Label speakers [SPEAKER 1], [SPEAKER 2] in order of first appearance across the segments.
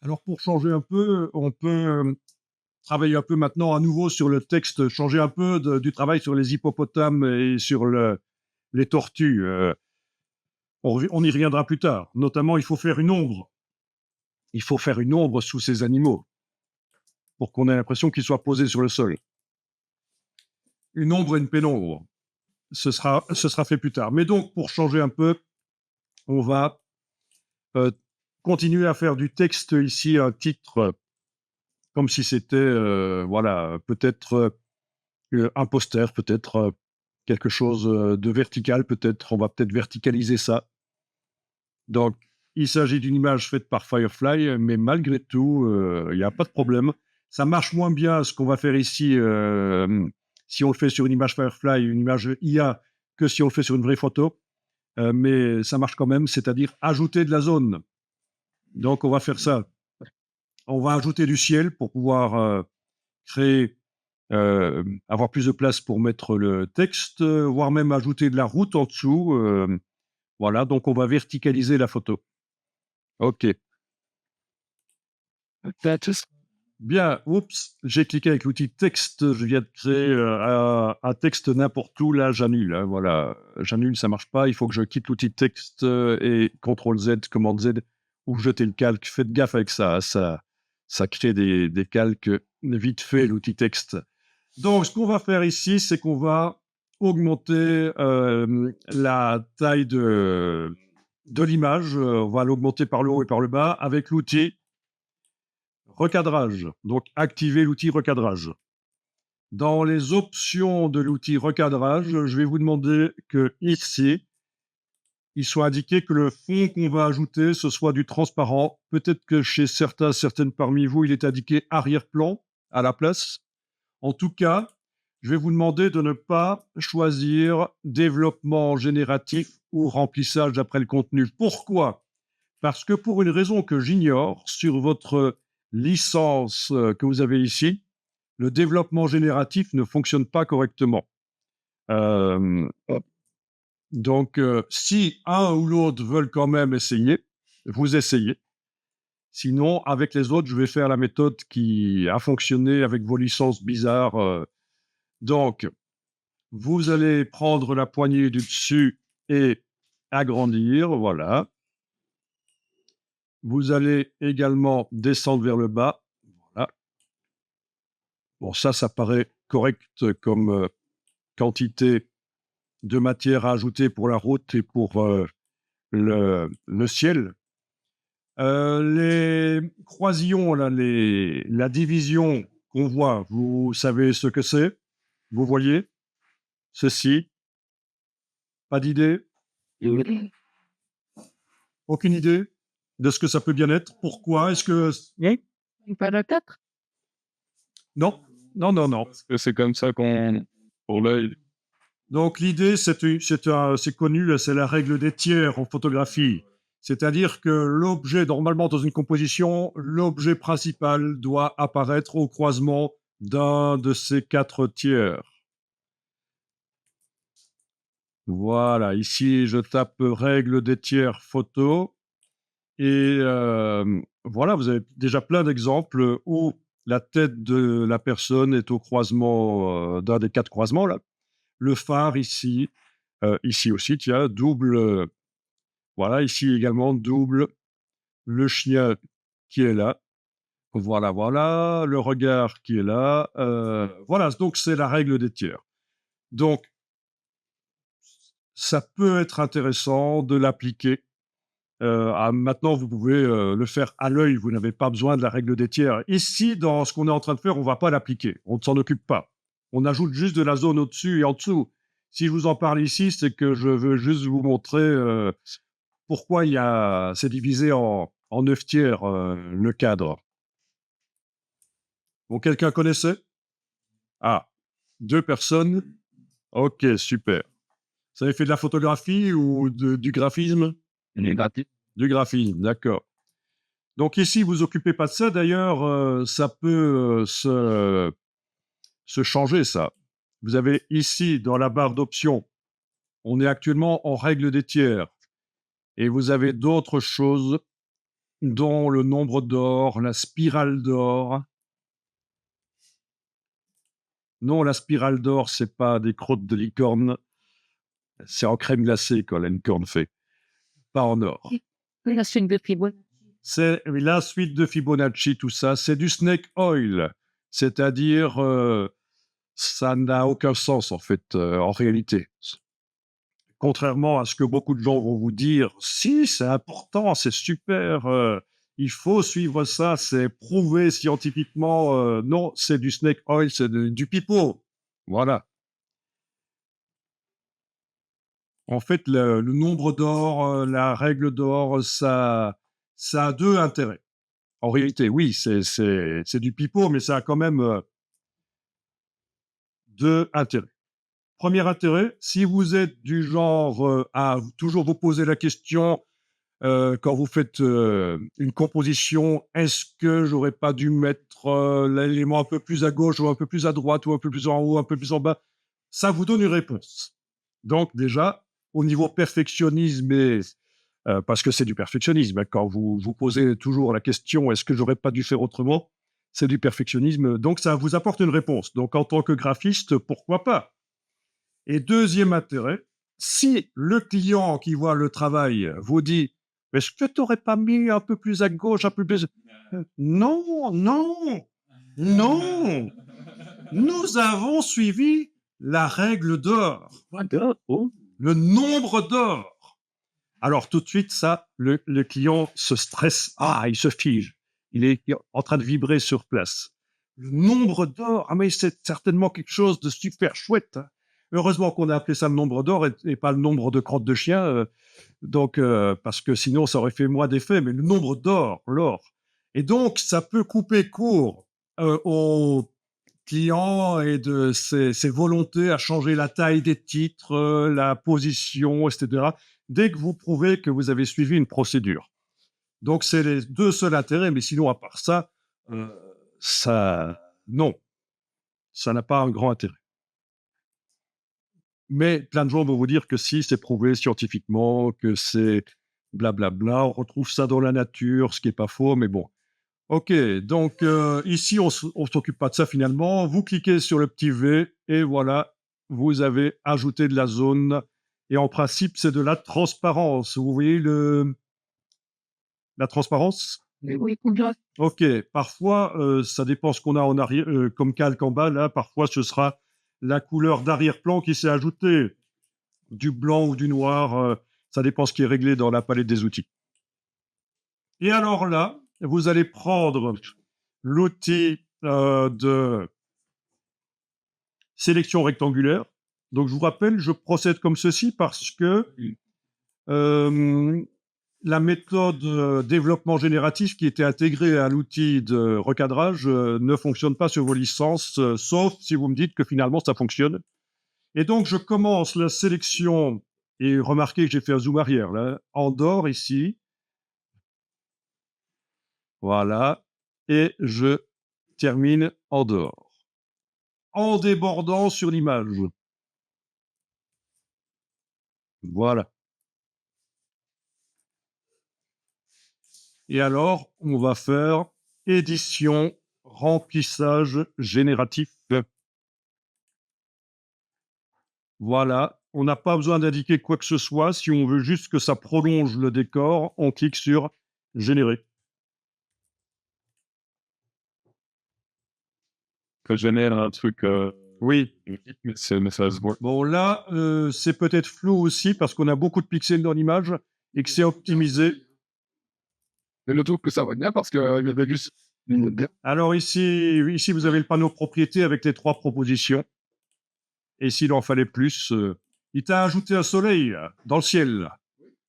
[SPEAKER 1] Alors pour changer un peu, on peut travailler un peu maintenant à nouveau sur le texte, changer un peu du travail sur les hippopotames et sur les tortues. On y reviendra plus tard. Notamment, il faut faire une ombre. Il faut faire une ombre sous ces animaux pour qu'on ait l'impression qu'ils soient posés sur le sol. Une ombre et une pénombre. Ce sera fait plus tard. Mais donc, pour changer un peu, on va euh, continuer à faire du texte ici, un titre, comme si c'était, voilà, peut-être un poster, peut-être quelque chose de vertical, peut-être, on va peut-être verticaliser ça. Donc, il s'agit d'une image faite par Firefly, mais malgré tout, il n'y a pas de problème. Ça marche moins bien ce qu'on va faire ici, si on le fait sur une image Firefly, une image IA, que si on le fait sur une vraie photo. Mais ça marche quand même, c'est-à-dire ajouter de la zone. Donc, on va faire ça. On va ajouter du ciel pour pouvoir créer, avoir plus de place pour mettre le texte, voire même ajouter de la route en dessous. Voilà, donc on va verticaliser la photo. OK. Bien, oups, j'ai cliqué avec l'outil texte, je viens de créer un texte n'importe où, là j'annule, hein, voilà, j'annule, ça marche pas, il faut que je quitte l'outil texte et CTRL Z, commande Z, ou jeter le calque, faites gaffe avec ça, hein, ça crée des calques vite fait, l'outil texte. Donc ce qu'on va faire ici, c'est qu'on va augmenter la taille de l'image, on va l'augmenter par le haut et par le bas avec l'outil recadrage. Donc, activez l'outil recadrage. Dans les options de l'outil recadrage, je vais vous demander que ici, il soit indiqué que le fond qu'on va ajouter, ce soit du transparent. Peut-être que chez certaines parmi vous, il est indiqué arrière-plan à la place. En tout cas, je vais vous demander de ne pas choisir développement génératif ou remplissage d'après le contenu. Pourquoi? Parce que pour une raison que j'ignore, sur votre licence que vous avez ici, le développement génératif ne fonctionne pas correctement. Euh, donc, si un ou l'autre veulent quand même essayer, vous essayez. Sinon, avec les autres, je vais faire la méthode qui a fonctionné avec vos licences bizarres. Donc, vous allez prendre la poignée du dessus et agrandir, voilà. Vous allez également descendre vers le bas. Voilà. Bon, ça paraît correct comme quantité de matière à ajouter pour la route et pour le ciel. Les croisillons, là, la division qu'on voit, vous savez ce que c'est? Vous voyez ceci? Pas d'idée? Aucune idée de ce que ça peut bien être? Pourquoi? Est-ce que...
[SPEAKER 2] Pas la 4.
[SPEAKER 1] Non, non, non, non.
[SPEAKER 2] Parce que c'est comme ça qu'on pour l'œil.
[SPEAKER 1] Donc l'idée, c'est connu, c'est la règle des tiers en photographie. C'est-à-dire que l'objet, normalement dans une composition, l'objet principal doit apparaître au croisement d'un de ces 4 tiers. Voilà, ici je tape règle des tiers photo et voilà, vous avez déjà plein d'exemples où la tête de la personne est au croisement d'un des 4 croisements là. Le phare ici, ici aussi, tiens, double. Voilà, ici également, double. Le chien qui est là. Voilà, voilà. Le regard qui est là. Voilà, donc c'est la règle des tiers. Donc, ça peut être intéressant de l'appliquer. Maintenant, vous pouvez le faire à l'œil. Vous n'avez pas besoin de la règle des tiers. Ici, dans ce qu'on est en train de faire, on ne va pas l'appliquer. On ne s'en occupe pas. On ajoute juste de la zone au-dessus et en dessous. Si je vous en parle ici, c'est que je veux juste vous montrer pourquoi c'est divisé en 9 tiers, le cadre. Bon, quelqu'un connaissait? Ah, 2 personnes? Ok, super. Vous avez fait de la photographie ou du graphisme?
[SPEAKER 2] Il est gratuit.
[SPEAKER 1] Du graphisme, d'accord. Donc ici, vous occupez pas de ça. D'ailleurs, ça peut se changer, ça. Vous avez ici, dans la barre d'options, on est actuellement en règle des tiers. Et vous avez d'autres choses dont le nombre d'or, la spirale d'or. Non, la spirale d'or, c'est pas des crottes de licorne, c'est en crème glacée que la licorne fait, pas en or.
[SPEAKER 2] La suite de Fibonacci.
[SPEAKER 1] C'est la suite de Fibonacci, tout ça, c'est du snake oil, c'est-à-dire ça n'a aucun sens en fait, en réalité. Contrairement à ce que beaucoup de gens vont vous dire, si, c'est important, c'est super, il faut suivre ça, c'est prouvé scientifiquement. Non, c'est du snake oil, c'est du pipeau. Voilà. En fait, le nombre d'or, la règle d'or, ça a deux intérêts. En réalité, oui, c'est du pipeau, mais ça a quand même deux intérêts. Premier intérêt, si vous êtes du genre à toujours vous poser la question quand vous faites une composition, est-ce que j'aurais pas dû mettre l'élément un peu plus à gauche ou un peu plus à droite ou un peu plus en haut, un peu plus en bas? Ça vous donne une réponse. Donc déjà, au niveau perfectionnisme, parce que c'est du perfectionnisme, hein, quand vous vous posez toujours la question, est-ce que j'aurais pas dû faire autrement? C'est du perfectionnisme, donc ça vous apporte une réponse. Donc en tant que graphiste, pourquoi pas? Et deuxième intérêt, si le client qui voit le travail vous dit: «Est-ce que tu n'aurais pas mis un peu plus à gauche, un peu plus...» Non, non, non! Nous avons suivi la règle d'or, le nombre d'or. Alors tout de suite, ça, le client se stresse. Ah, il se fige. Il est en train de vibrer sur place. Le nombre d'or, ah mais c'est certainement quelque chose de super chouette, hein. Heureusement qu'on a appelé ça le nombre d'or et pas le nombre de crottes de chien, donc parce que sinon ça aurait fait moins d'effet, mais le nombre d'or, l'or. Et donc ça peut couper court au client et de ses volontés à changer la taille des titres, la position, etc., dès que vous prouvez que vous avez suivi une procédure. Donc, c'est les deux seuls intérêts, mais sinon, à part ça, euh, non, ça n'a pas un grand intérêt. Mais plein de gens vont vous dire que si, c'est prouvé scientifiquement, que c'est blablabla, on retrouve ça dans la nature, ce qui n'est pas faux, mais bon. Ok, donc ici, on ne s'occupe pas de ça finalement. Vous cliquez sur le petit V et voilà, vous avez ajouté de la zone. Et en principe, c'est de la transparence. Vous voyez la transparence?
[SPEAKER 2] Oui, combien?
[SPEAKER 1] Ok, parfois, ça dépend ce qu'on a en arrière, comme calque en bas. Là, parfois, ce sera la couleur d'arrière-plan qui s'est ajoutée, du blanc ou du noir. Ça dépend ce qui est réglé dans la palette des outils. Et alors là, vous allez prendre l'outil de sélection rectangulaire. Donc, je vous rappelle, je procède comme ceci parce que la méthode développement génératif qui était intégrée à l'outil de recadrage ne fonctionne pas sur vos licences, sauf si vous me dites que finalement ça fonctionne. Et donc, je commence la sélection, et remarquez que j'ai fait un zoom arrière, là, en dehors ici. Voilà. Et je termine en dehors, en débordant sur l'image. Voilà. Et alors, on va faire édition, remplissage génératif. Voilà. On n'a pas besoin d'indiquer quoi que ce soit. Si on veut juste que ça prolonge le décor, on clique sur générer.
[SPEAKER 2] Que je génère un truc.
[SPEAKER 1] Oui.
[SPEAKER 2] Mais ça se voit.
[SPEAKER 1] Bon, là, c'est peut-être flou aussi parce qu'on a beaucoup de pixels dans l'image et que c'est optimisé.
[SPEAKER 2] Mais le truc que ça va bien parce que il y avait juste.
[SPEAKER 1] Alors ici, vous avez le panneau propriété avec les 3 propositions. Et s'il en fallait plus, il t'a ajouté un soleil dans le ciel, là.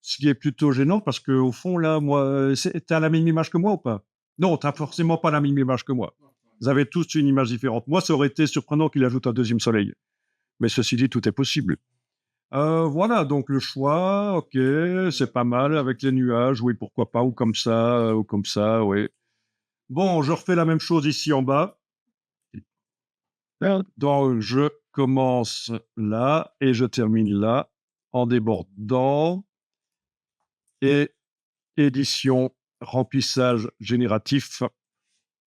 [SPEAKER 1] Ce qui est plutôt gênant parce qu'au fond, là, moi, t'as la même image que moi ou pas? Non, t'as forcément pas la même image que moi. Vous avez tous une image différente. Moi, ça aurait été surprenant qu'il ajoute un deuxième soleil. Mais ceci dit, tout est possible. Voilà, donc le choix, ok, c'est pas mal avec les nuages, oui, pourquoi pas, ou comme ça, oui. Bon, je refais la même chose ici en bas. Donc, je commence là et je termine là en débordant et édition remplissage génératif,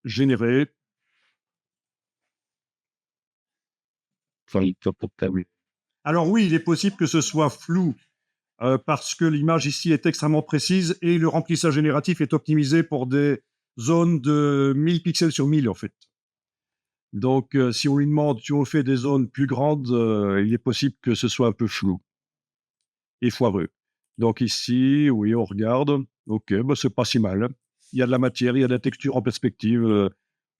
[SPEAKER 1] généré. Alors oui, il est possible que ce soit flou parce que l'image ici est extrêmement précise et le remplissage génératif est optimisé pour des zones de 1000 pixels sur 1000 en fait. Donc si on lui demande, si on fait des zones plus grandes, il est possible que ce soit un peu flou et foireux. Donc ici, oui, on regarde. Ok, bah, c'est pas si mal. Il y a de la matière, il y a de la texture en perspective.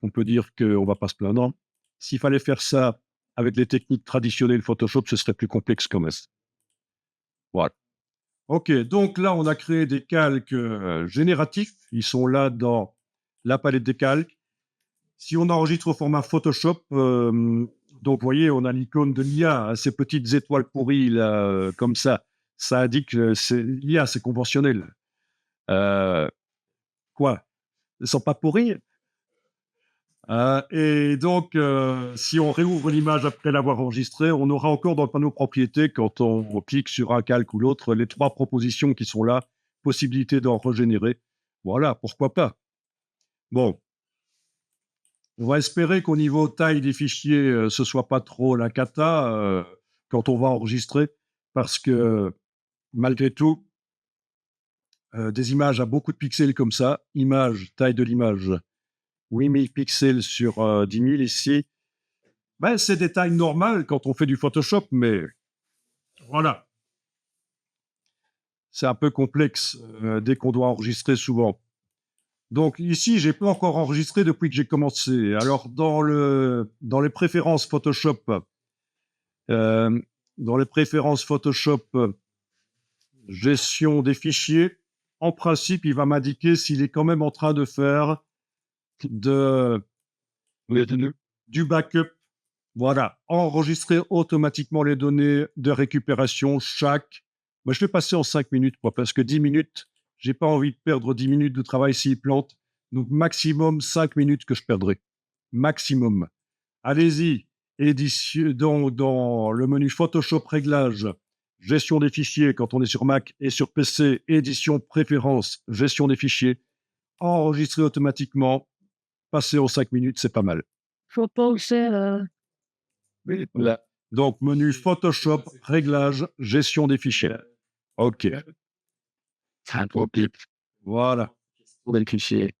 [SPEAKER 1] On peut dire qu'on ne va pas se plaindre. S'il fallait faire ça avec les techniques traditionnelles Photoshop, ce serait plus complexe quand même. Voilà. Ok, donc là, on a créé des calques génératifs. Ils sont là dans la palette des calques. Si on enregistre au format Photoshop, donc vous voyez, on a l'icône de l'IA, hein, ces petites étoiles pourries là, comme ça indique que c'est l'IA, c'est conventionnel. Quoi? Elles sont pas pourries? Et donc, si on réouvre l'image après l'avoir enregistrée, on aura encore dans le panneau propriété, quand on clique sur un calque ou l'autre, les 3 propositions qui sont là, possibilité d'en régénérer. Voilà, pourquoi pas. Bon, on va espérer qu'au niveau taille des fichiers, ce soit pas trop la cata quand on va enregistrer, parce que malgré tout, des images à beaucoup de pixels comme ça, taille de l'image, 8000 pixels sur 10 000 ici, ben, c'est des tailles normales quand on fait du Photoshop, mais voilà. C'est un peu complexe dès qu'on doit enregistrer souvent. Donc ici, j'ai pas encore enregistré depuis que j'ai commencé. Alors dans les préférences Photoshop, euh, gestion des fichiers, en principe, il va m'indiquer s'il est quand même en train de faire du backup. Voilà, enregistrer automatiquement les données de récupération Moi, je vais passer en 5 minutes, parce que 10 minutes, j'ai pas envie de perdre 10 minutes de travail s'il plante. Donc, maximum 5 minutes que je perdrai. Maximum. Allez-y, dans le menu Photoshop réglage, gestion des fichiers quand on est sur Mac et sur PC, édition préférence, gestion des fichiers, enregistrer automatiquement, passer en 5 minutes, c'est pas mal.
[SPEAKER 3] Faut penser
[SPEAKER 2] Là.
[SPEAKER 1] Donc, menu Photoshop, réglage, gestion des fichiers. OK.
[SPEAKER 2] C'est un peu pip.
[SPEAKER 1] Voilà.
[SPEAKER 2] Pour les fichiers.